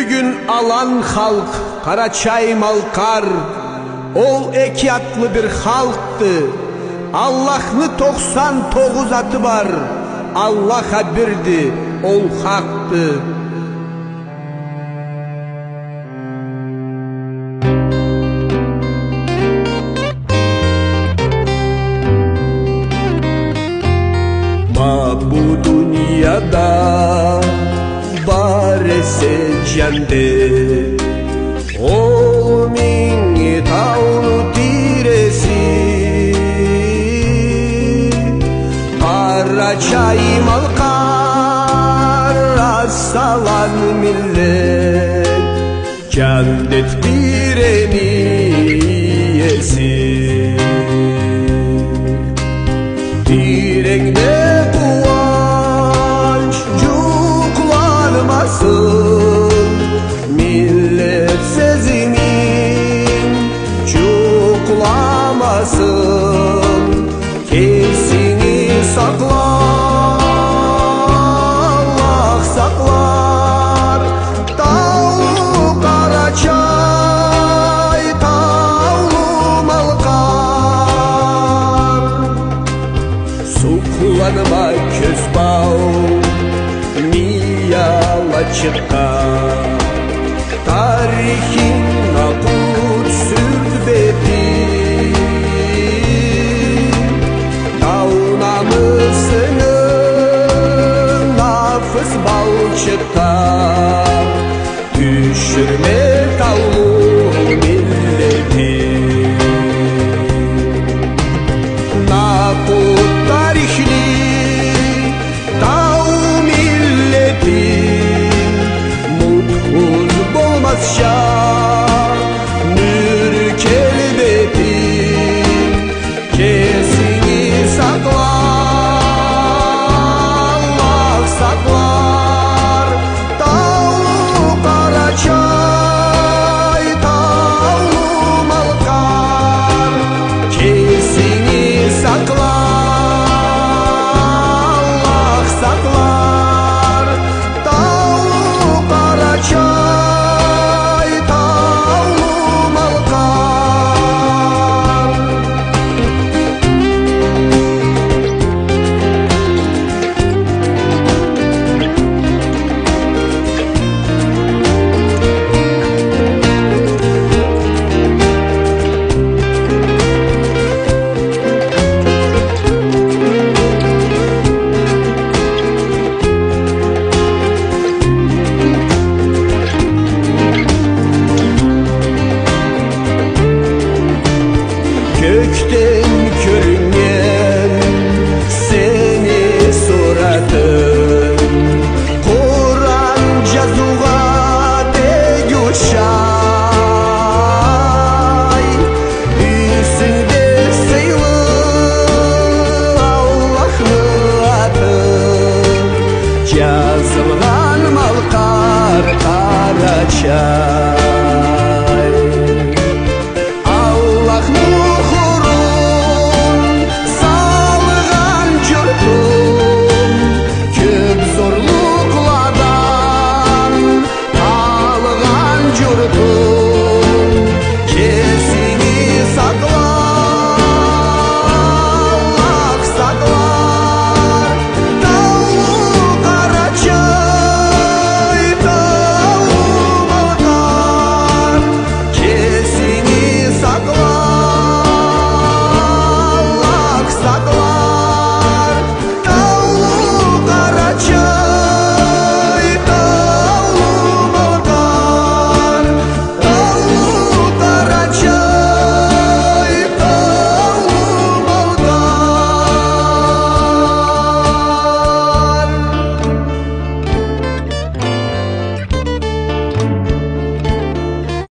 Бүгін алан халық Карачай Малкар ол эки атлы bir халықты. Аллахны 99 аты бар, Аллаха бірді, ол хақты. Bu dünyada бар есе жанды, ол меңе тауны тиресі. Карачай Малкар ассалан миллет, жандет биремиесі. Диреңде millet sezimin çuklamasın, kesini sakla, Allah saklar. Tavlu Karacay, tavlu Malkar, suklanma köz bağ, Alaçıkta tarihi